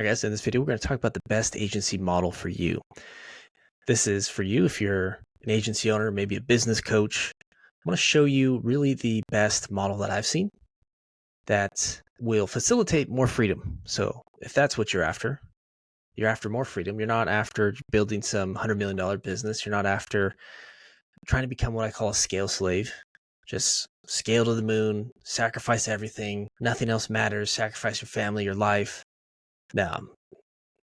I guess in this video, we're going to talk about the best agency model for you. This is for you if you're an agency owner, maybe a business coach. I want to show you really the best model that I've seen that will facilitate more freedom. So if that's what you're after more freedom. You're not after building some $100 million business. You're not after trying to become what I call a scale slave. Just scale to the moon, sacrifice everything. Nothing else matters. Sacrifice your family, your life. No,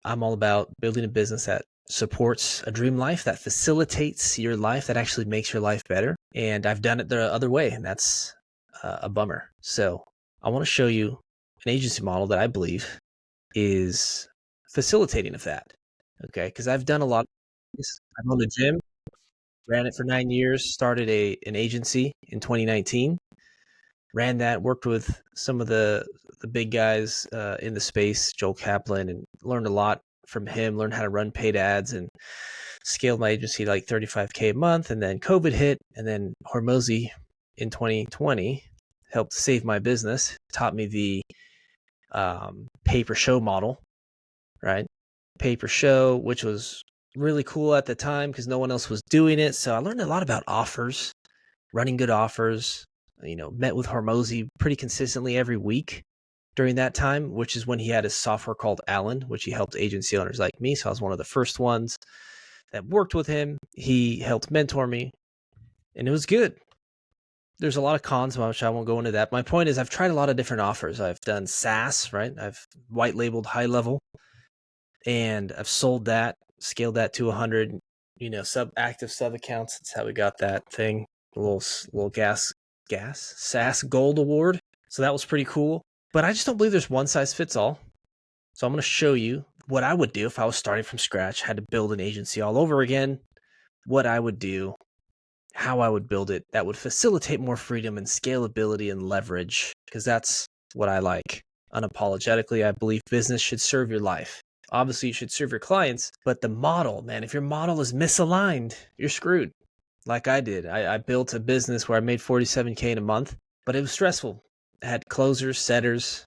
I'm all about building a business that supports a dream life, that facilitates your life, that actually makes your life better. And I've done it the other way, and that's a bummer. So I want to show you an agency model that I believe is facilitating of that. Okay, because I've done a lot of this. I've owned a gym, ran it for 9 years, started an agency in 2019, ran that, worked with some of the big guys in the space, Joel Kaplan, and learned a lot from him, learned how to run paid ads and scaled my agency to like 35K a month. And then COVID hit, and then Hormozy in 2020 helped save my business, taught me the pay per show model, right? Pay per show, which was really cool at the time because no one else was doing it. So I learned a lot about offers, running good offers. Met with Hormozy pretty consistently every week during that time, which is when he had his software called Alan, which he helped agency owners like me. So I was one of the first ones that worked with him. He helped mentor me, and it was good. There's a lot of cons, which I won't go into that. My point is I've tried a lot of different offers. I've done SaaS, right? I've white labeled high level, and I've sold that, scaled that to 100, active sub accounts. That's how we got that thing, a little gas SaaS Gold Award. So that was pretty cool. But I just don't believe there's one size fits all. So I'm going to show you what I would do if I was starting from scratch, had to build an agency all over again, what I would do, how I would build it that would facilitate more freedom and scalability and leverage, because that's what I like. Unapologetically, I believe business should serve your life. Obviously, you should serve your clients, but the model, man, if your model is misaligned, you're screwed. Like I did. I built a business where I made 47K in a month, but it was stressful. I had closers, setters,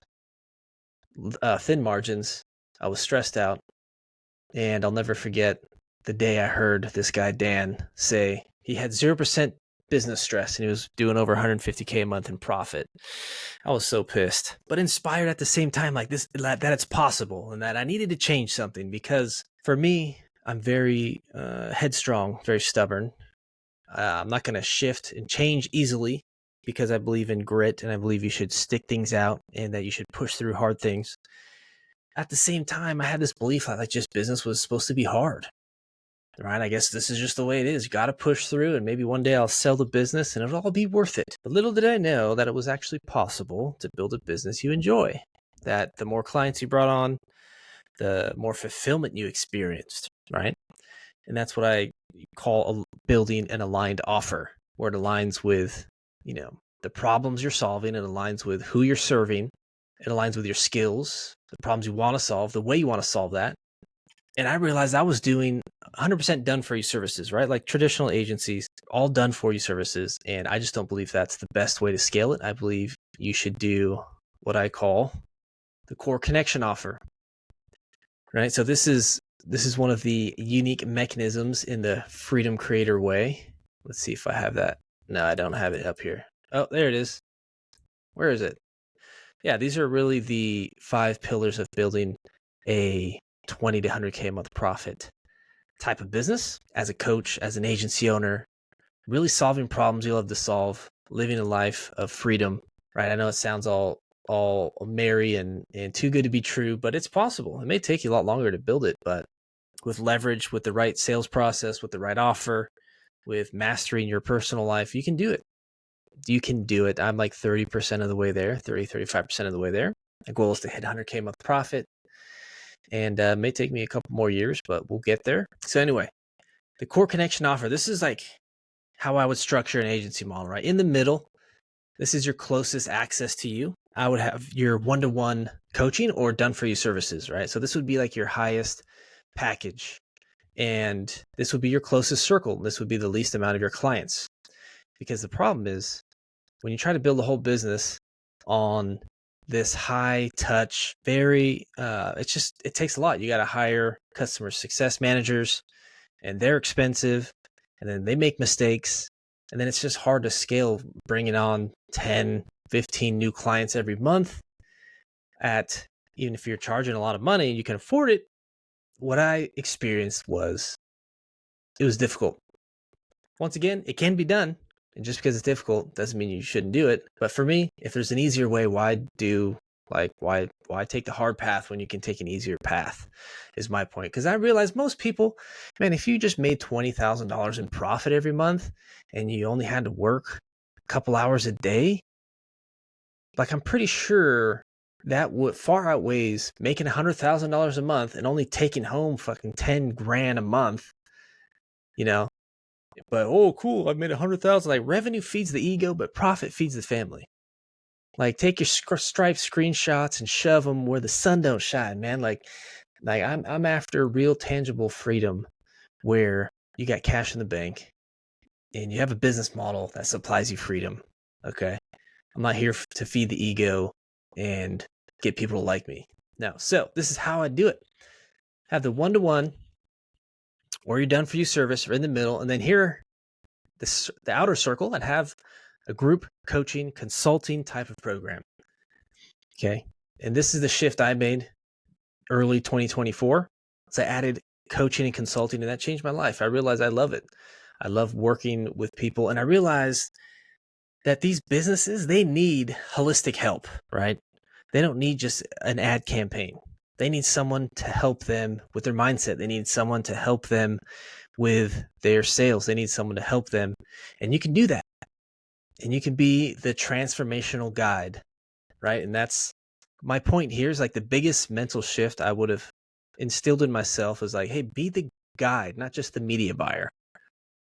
thin margins. I was stressed out. And I'll never forget the day I heard this guy, Dan, say he had 0% business stress and he was doing over 150K a month in profit. I was so pissed, but inspired at the same time, like this, that it's possible and that I needed to change something, because for me, I'm very headstrong, very stubborn. I'm not going to shift and change easily because I believe in grit and I believe you should stick things out and that you should push through hard things. At the same time, I had this belief that just business was supposed to be hard, right? I guess this is just the way it is. You got to push through, and maybe one day I'll sell the business and it'll all be worth it. But little did I know that it was actually possible to build a business you enjoy, that the more clients you brought on, the more fulfillment you experienced, right? And that's what I call building an aligned offer, where it aligns with, the problems you're solving. It aligns with who you're serving. It aligns with your skills, the problems you want to solve, the way you want to solve that. And I realized I was doing 100% done for you services, right? Like traditional agencies, all done for you services. And I just don't believe that's the best way to scale it. I believe you should do what I call the core connection offer, right? So this is one of the unique mechanisms in the Freedom Creator way. Let's see if I have that. No, I don't have it up here. Oh, there it is. Where is it? Yeah, these are really the 5 pillars of building a 20 to 100K a month profit type of business as a coach, as an agency owner, really solving problems you love to solve, living a life of freedom, right? I know it sounds all merry and too good to be true, but it's possible. It may take you a lot longer to build it, but with leverage, with the right sales process, with the right offer, with mastering your personal life, you can do it. You can do it. I'm like 30% of the way there, 35% of the way there. My goal is to hit 100K a month profit, and may take me a couple more years, but we'll get there. So anyway, the core connection offer, this is like how I would structure an agency model, right? In the middle, this is your closest access to you. I would have your one-to-one coaching or done for you services, right? So this would be like your highest package, and this would be your closest circle. This would be the least amount of your clients, because the problem is when you try to build a whole business on this high touch, very, it takes a lot. You got to hire customer success managers, and they're expensive, and then they make mistakes. And then it's just hard to scale, bringing on 10, 15 new clients every month even if you're charging a lot of money, you can afford it. What I experienced it was difficult. Once again, it can be done. And just because it's difficult doesn't mean you shouldn't do it. But for me, if there's an easier way, why take the hard path when you can take an easier path, is my point. Because I realize most people, man, if you just made $20,000 in profit every month and you only had to work a couple hours a day, like, I'm pretty sure that would far outweighs making $100,000 a month and only taking home fucking 10 grand a month, you know? But, oh, cool, I made 100,000. Like, revenue feeds the ego, but profit feeds the family. Like, take your Stripe screenshots and shove them where the sun don't shine, man. Like I'm after real tangible freedom where you got cash in the bank and you have a business model that supplies you freedom. Okay. I'm not here to feed the ego and get people to like me. No. So this is how I do it. Have the one-to-one or you're done for you service or in the middle. And then here, the outer circle, I'd have a group coaching consulting type of program. Okay. And this is the shift I made early 2024. So I added coaching and consulting, and that changed my life. I realized I love it. I love working with people. And I realized that these businesses, they need holistic help, right? They don't need just an ad campaign. They need someone to help them with their mindset. They need someone to help them with their sales. They need someone to help them. And you can do that. And you can be the transformational guide, right? And that's my point here, is like the biggest mental shift I would have instilled in myself is like, hey, be the guide, not just the media buyer.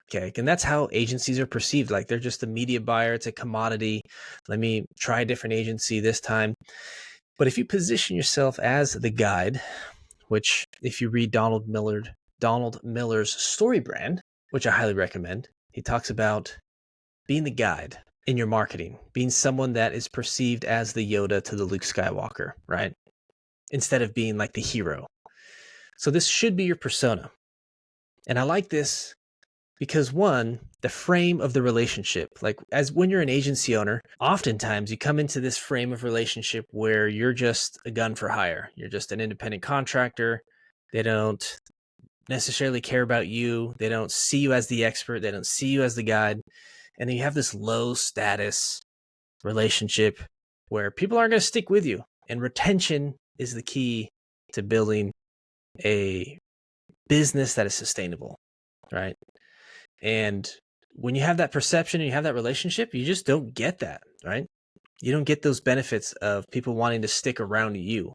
Okay. And that's how agencies are perceived. Like, they're just a media buyer. It's a commodity. Let me try a different agency this time. But if you position yourself as the guide, which if you read Donald Miller's Story Brand, which I highly recommend, he talks about being the guide in your marketing, being someone that is perceived as the Yoda to the Luke Skywalker, right? Instead of being like the hero. So this should be your persona. And I like this because, one, the frame of the relationship, like, as when you're an agency owner, oftentimes you come into this frame of relationship where you're just a gun for hire. You're just an independent contractor. They don't necessarily care about you. They don't see you as the expert. They don't see you as the guide. And then you have this low status relationship where people aren't going to stick with you. And retention is the key to building a business that is sustainable, right? And when you have that perception and you have that relationship, you just don't get that, right? You don't get those benefits of people wanting to stick around you.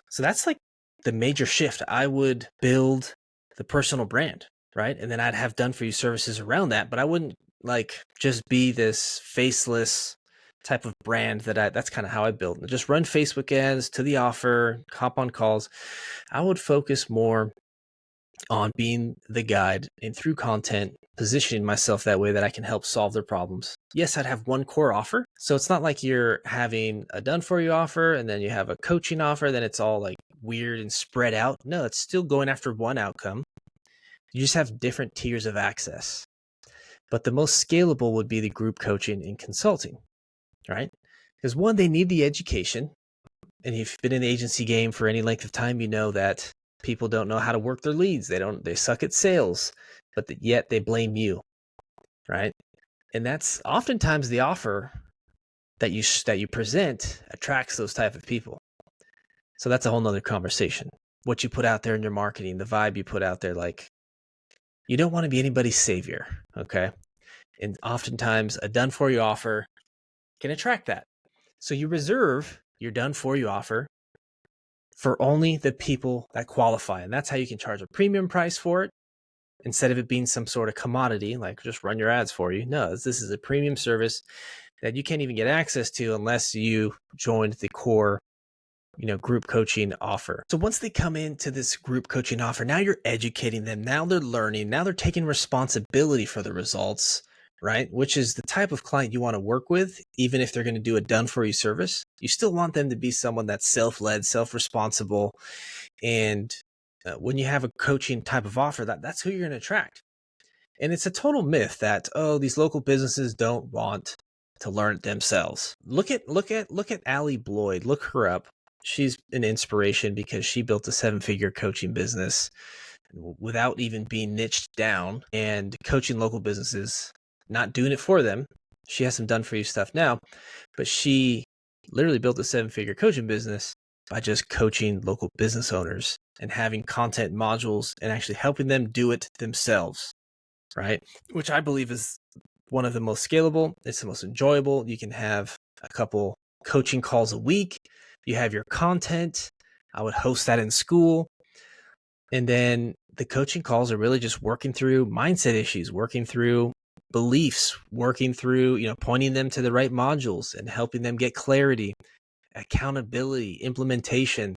So that's like the major shift. I would build the personal brand, right? And then I'd have done for you services around that, but I wouldn't like just be this faceless type of brand that's kind of how I build. Just run Facebook ads to the offer, hop on calls. I would focus more on being the guide and through content, positioning myself that way that I can help solve their problems. Yes, I'd have one core offer. So it's not like you're having a done for you offer and then you have a coaching offer, then it's all like weird and spread out. No, it's still going after one outcome. You just have different tiers of access. But the most scalable would be the group coaching and consulting, right? Because, one, they need the education. And if you've been in the agency game for any length of time, you know that people don't know how to work their leads. They suck at sales, but yet they blame you, right? And that's oftentimes the offer that you present attracts those type of people. So that's a whole nother conversation. What you put out there in your marketing, the vibe you put out there, like, you don't want to be anybody's savior, okay? And oftentimes a done for you offer can attract that. So you reserve your done for you offer for only the people that qualify. And that's how you can charge a premium price for it instead of it being some sort of commodity, like just run your ads for you. No, this is a premium service that you can't even get access to unless you joined the core, group coaching offer. So once they come into this group coaching offer, now you're educating them. Now they're learning. Now they're taking responsibility for the results, right? Which is the type of client you want to work with, even if they're going to do a done for you service. You still want them to be someone that's self-led, self-responsible. And when you have a coaching type of offer, that's who you're going to attract. And it's a total myth that, oh, these local businesses don't want to learn it themselves. Look at Allie Bloyd. Look her up. She's an inspiration because she built a 7-figure coaching business without even being niched down and coaching local businesses, not doing it for them. She has some done for you stuff now, but she literally built a 7-figure coaching business by just coaching local business owners and having content modules and actually helping them do it themselves, right? Which I believe is one of the most scalable. It's the most enjoyable. You can have a couple coaching calls a week. You have your content. I would host that in school. And then the coaching calls are really just working through mindset issues, working through beliefs, working through, pointing them to the right modules and helping them get clarity, accountability, implementation,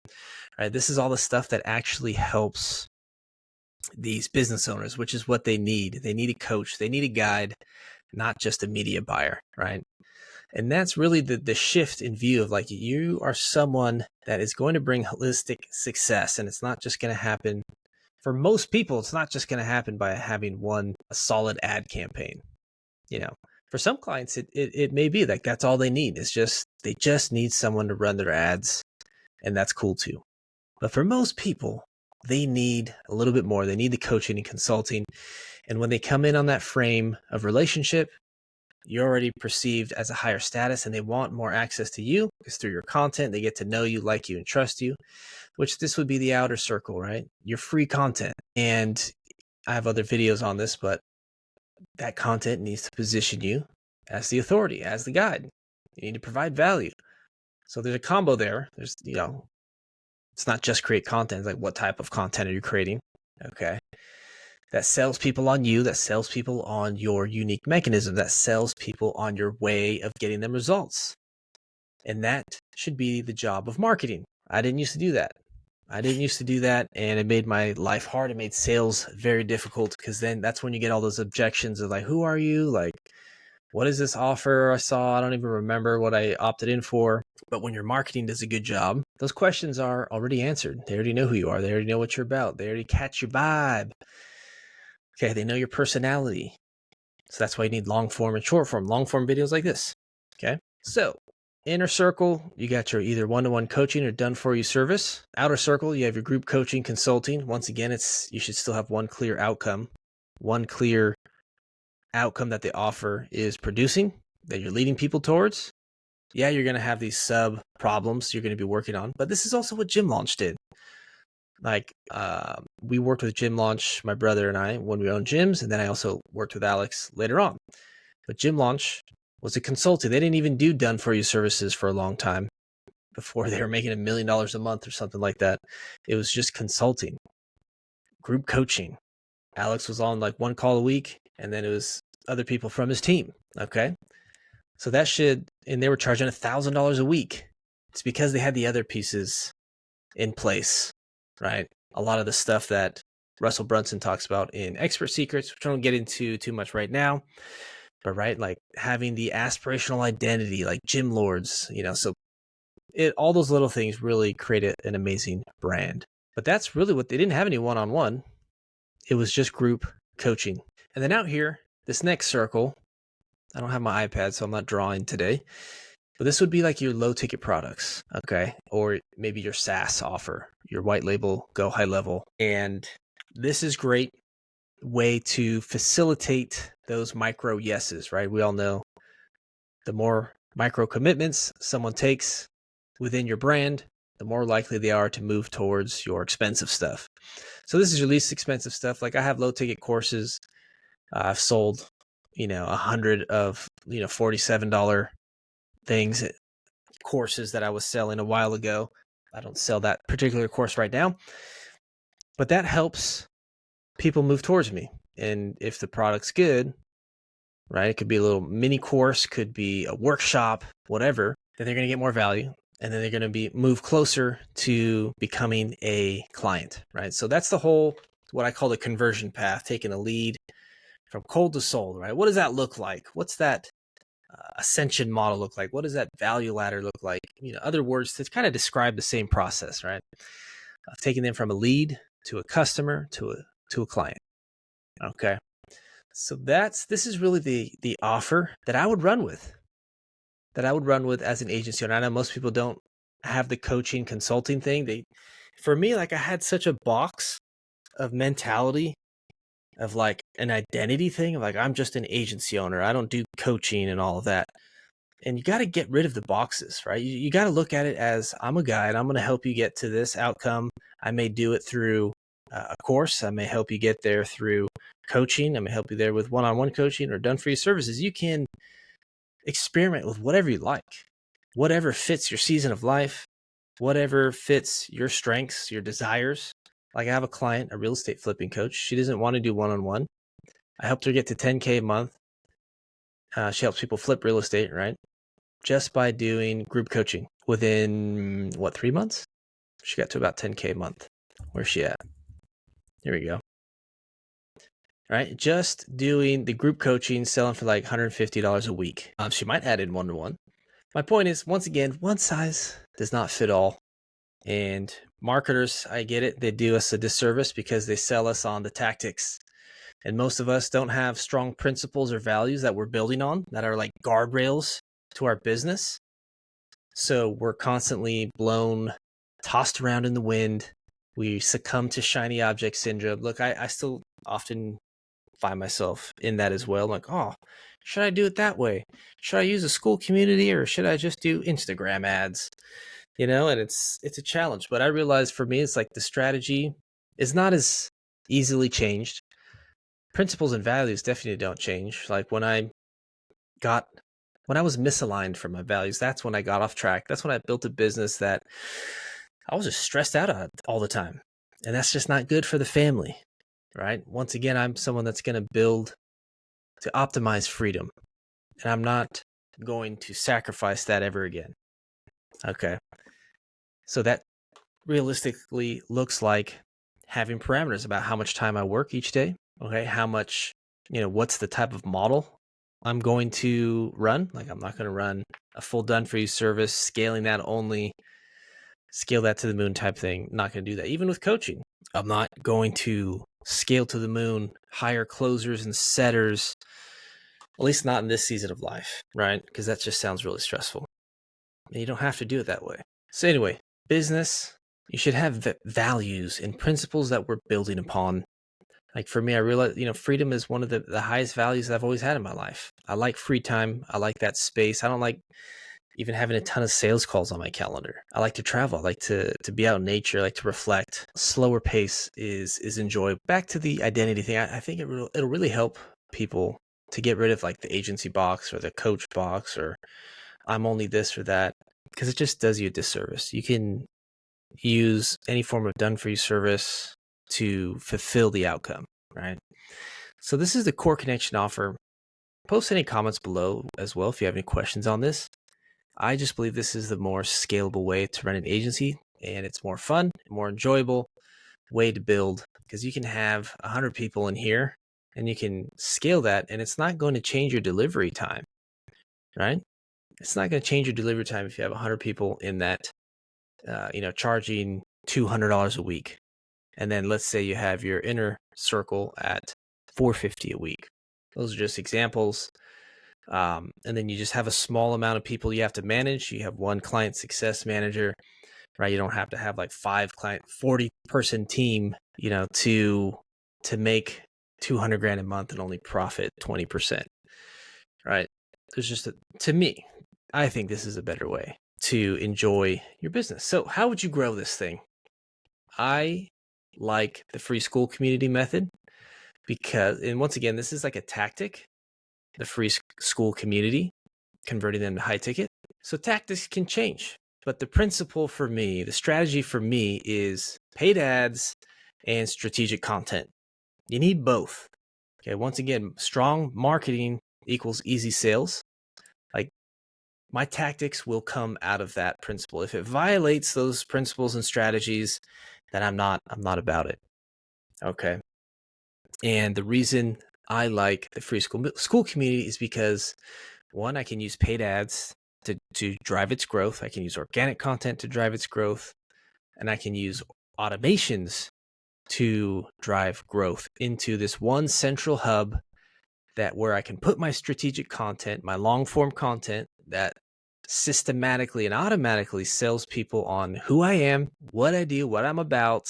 right? This is all the stuff that actually helps these business owners, which is what they need. They need a coach. They need a guide, not just a media buyer, right? And that's really the shift in view of like, you are someone that is going to bring holistic success. And it's not just going to happen for most people. It's not just going to happen by having a solid ad campaign. For some clients, it may be like that's all they need. They just need someone to run their ads, and that's cool too. But for most people, they need a little bit more. They need the coaching and consulting. And when they come in on that frame of relationship, you're already perceived as a higher status, and they want more access to you because through your content, they get to know you, like you, and trust you, which this would be the outer circle, right? Your free content. And I have other videos on this, but that content needs to position you as the authority, as the guide. You need to provide value. So there's a combo there. There's, it's not just create content. It's like, what type of content are you creating? Okay. That sells people on you, that sells people on your unique mechanism, that sells people on your way of getting them results. And that should be the job of marketing. I didn't used to do that. And it made my life hard. It made sales very difficult because then that's when you get all those objections of like, who are you? Like, what is this offer I saw? I don't even remember what I opted in for. But when your marketing does a good job, those questions are already answered. They already know who you are. They already know what you're about. They already catch your vibe. Okay, they know your personality. So that's why you need long form and short form. Long form videos like this. Okay, so inner circle, you got your either one-to-one coaching or done for you service. Outer circle, you have your group coaching, consulting. Once again, you should still have one clear outcome. One clear outcome that the offer is producing, that you're leading people towards. Yeah, you're going to have these sub problems you're going to be working on, but this is also what Gym Launch did. Like, we worked with Gym Launch, my brother and I, when we owned gyms, and then I also worked with Alex later on. But Gym Launch was a consultant. They didn't even do done for you services for a long time before they were making $1 million a month or something like that. It was just consulting, group coaching. Alex was on like one call a week, and then it was other people from his team. Okay. So and they were charging $1,000 a week. It's because they had the other pieces in place, right? A lot of the stuff that Russell Brunson talks about in Expert Secrets, which I don't get into too much right now, but right, like having the aspirational identity, like gym lords, so all those little things really create an amazing brand. But that's really what they didn't have any one-on-one. It was just group coaching. And then out here, this next circle, I don't have my iPad, so I'm not drawing today, but this would be like your low ticket products, okay? Or maybe your SaaS offer, your white label, go high level. And this is great way to facilitate those micro yeses, right? We all know the more micro commitments someone takes within your brand, the more likely they are to move towards your expensive stuff. So this is your least expensive stuff. Like, I have low ticket courses. I've sold, 100 of, $47 things, courses that I was selling a while ago. I don't sell that particular course right now, but that helps people move towards me. And if the product's good, right, it could be a little mini course, could be a workshop, whatever, then they're going to get more value. And then they're going to move closer to becoming a client, right? So that's the whole, what I call the conversion path, taking a lead from cold to sold, right? What does that look like? What's that ascension model look like? What does that value ladder look like? Other words to kind of describe the same process, right? Of taking them from a lead to a customer to a client. Okay. So this is really the offer that I would run with, as an agency owner. I know most people don't have the coaching consulting thing. For me, like, I had such a box of mentality of like an identity thing of like, I'm just an agency owner. I don't do coaching and all of that. And you got to get rid of the boxes, right? You got to look at it as, I'm a guide. I'm going to help you get to this outcome. I may do it through a course. I may help you get there through coaching. I may help you there with one-on-one coaching or done for you services. You can experiment with whatever you like, whatever fits your season of life, whatever fits your strengths, your desires. Like, I have a client, a real estate flipping coach. She doesn't want to do one-on-one. I helped her get to 10K a month. She helps people flip real estate, right? Just by doing group coaching. Within, 3 months? She got to about 10K a month. Where's she at? Here we go. All right. Just doing the group coaching, selling for like $150 a week. She might add in one-to-one. My point is, once again, one size does not fit all. And marketers, I get it. They do us a disservice because they sell us on the tactics. And most of us don't have strong principles or values that we're building on that are like guardrails to our business. So we're constantly tossed around in the wind. We succumb to shiny object syndrome. Look, I still often find myself in that as well. Like, oh, should I do it that way? Should I use a school community or should I just do Instagram ads? And it's a challenge. But I realize for me, it's like the strategy is not as easily changed. Principles and values definitely don't change. Like, when I was misaligned from my values, that's when I got off track. That's when I built a business that I was just stressed out on all the time. And that's just not good for the family, right? Once again, I'm someone that's going to build to optimize freedom. And I'm not going to sacrifice that ever again. Okay. So that realistically looks like having parameters about how much time I work each day. Okay. How much, what's the type of model I'm going to run. Like, I'm not going to run a full done for you service, scale that to the moon type thing. Not going to do that. Even with coaching, I'm not going to scale to the moon, hire closers and setters, at least not in this season of life, right? Because that just sounds really stressful. And you don't have to do it that way. So anyway, business, you should have values and principles that we're building upon. Like, for me, I realize, freedom is one of the highest values that I've always had in my life. I like free time. I like that space. I don't like even having a ton of sales calls on my calendar. I like to travel. I like to be out in nature. I like to reflect. Slower pace is enjoyable. Back to the identity thing, I think it'll really help people to get rid of like the agency box or the coach box or I'm only this or that, because it just does you a disservice. You can use any form of done for you service to fulfill the outcome, right? So this is the core connection offer. Post any comments below as well if you have any questions on this. I just believe this is the more scalable way to run an agency, and it's more fun, more enjoyable way to build, because you can have 100 people in here and you can scale that, and it's not going to change your delivery time, right? It's not going to change your delivery time if you have 100 people in that, charging $200 a week. And then let's say you have your inner circle at $450 a week. Those are just examples. And then you just have a small amount of people you have to manage. You have one client success manager, right? You don't have to have like 40 person team, to make 200 grand a month and only profit 20%, right? There's just to me, I think this is a better way to enjoy your business. So how would you grow this thing? I like the free school community method because, and once again, this is like a tactic, the free school community, converting them to high ticket. So tactics can change, but the principle for me, the strategy for me is paid ads and strategic content. You need both. Okay. Once again, strong marketing equals easy sales. Like, my tactics will come out of that principle. If it violates those principles and strategies, then I'm not about it. Okay. And the reason I like the free school community is because, one, I can use paid ads to drive its growth. I can use organic content to drive its growth, and I can use automations to drive growth into this one central hub where I can put my strategic content, my long form content that systematically and automatically sells people on who I am, what I do, what I'm about,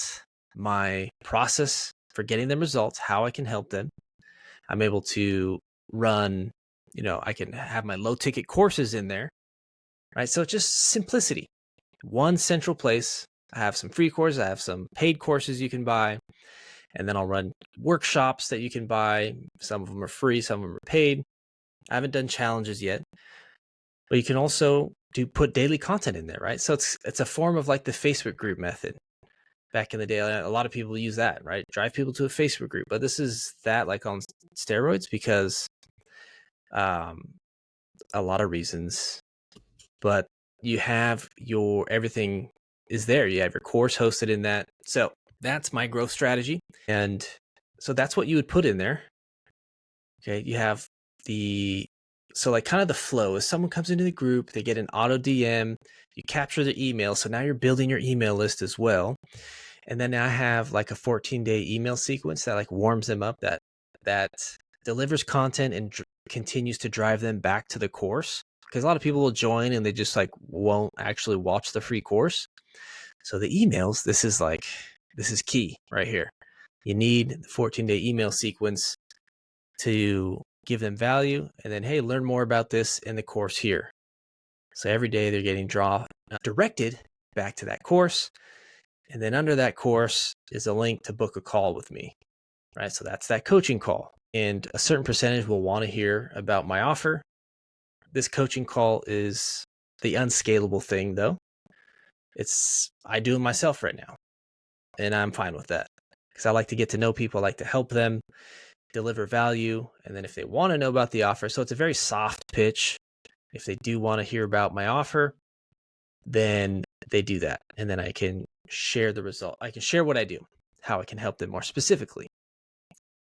my process for getting them results, how I can help them. I'm able to run, I can have my low ticket courses in there, right? So it's just simplicity. One central place. I have some free courses. I have some paid courses you can buy. And then I'll run workshops that you can buy. Some of them are free, some of them are paid. I haven't done challenges yet. But you can also put daily content in there, right? So it's a form of like the Facebook group method. Back in the day, a lot of people use that, right? Drive people to a Facebook group. But this is that like on steroids because a lot of reasons. But you have everything is there. You have your course hosted in that. So that's my growth strategy. And so that's what you would put in there. Okay. You have so like kind of the flow is someone comes into the group, they get an auto DM, you capture their email. So now you're building your email list as well. And then I have like a 14-day email sequence that like warms them up, that delivers content and continues to drive them back to the course. Because a lot of people will join and they just like won't actually watch the free course. So the emails, this is key right here. You need the 14-day email sequence to give them value. And then, hey, learn more about this in the course here. So every day they're getting directed back to that course. And then under that course is a link to book a call with me, right? So that's that coaching call. And a certain percentage will want to hear about my offer. This coaching call is the unscalable thing though. I do it myself right now. And I'm fine with that because I like to get to know people. I like to help them deliver value. And then if they want to know about the offer, so it's a very soft pitch. If they do want to hear about my offer, then they do that. And then I can share the result. I can share what I do, how I can help them more specifically.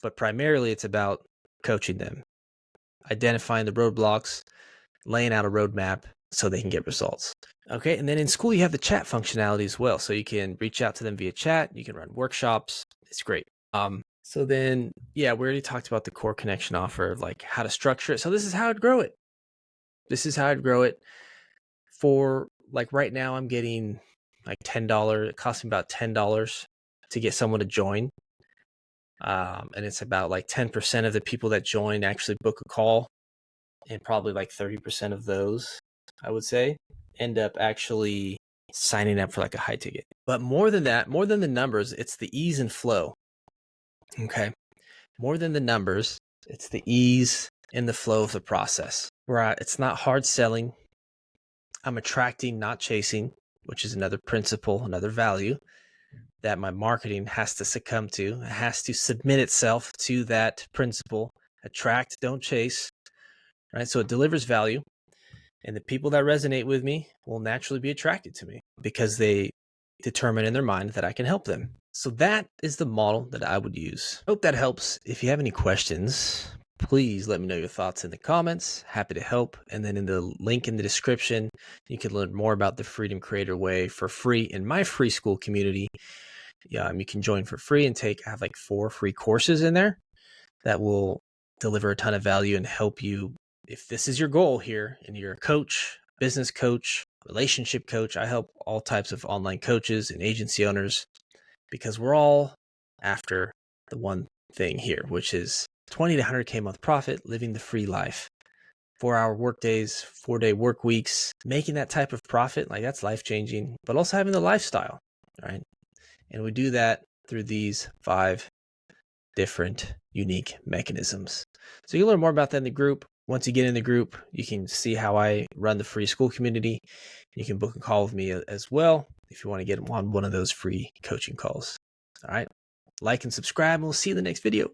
But primarily it's about coaching them, identifying the roadblocks, laying out a roadmap so they can get results. Okay. And then in school, you have the chat functionality as well. So you can reach out to them via chat. You can run workshops. It's great. So then, we already talked about the core connection offer, like how to structure it. So this is how I'd grow it. For like right now, I'm getting like $10. It costs me about $10 to get someone to join. And it's about like 10% of the people that join actually book a call. And probably like 30% of those, I would say, end up actually signing up for like a high ticket. But more than that, more than the numbers, it's the ease and flow. Okay. More than the numbers, it's the ease and the flow of the process. Where it's not hard selling. I'm attracting, not chasing, which is another principle, another value that my marketing has to succumb to. It has to submit itself to that principle. Attract, don't chase. Right? So it delivers value. And the people that resonate with me will naturally be attracted to me because they determine in their mind that I can help them. So that is the model that I would use. Hope that helps. If you have any questions, please let me know your thoughts in the comments. Happy to help. And then in the link in the description, you can learn more about the Freedom Creator Way for free in my free school community. You can join for free and I have like 4 free courses in there that will deliver a ton of value and help you. If this is your goal here and you're a coach, business coach, relationship coach, I help all types of online coaches and agency owners because we're all after the one thing here, which is 20 to 100K month profit, living the free life, 4-hour work days, 4-day work weeks, making that type of profit, like that's life-changing, but also having the lifestyle, right? And we do that through these 5 different unique mechanisms. So you'll learn more about that in the group. Once you get in the group, you can see how I run the free school community. You can book a call with me as well if you want to get on one of those free coaching calls. All right. Like and subscribe, and we'll see you in the next video.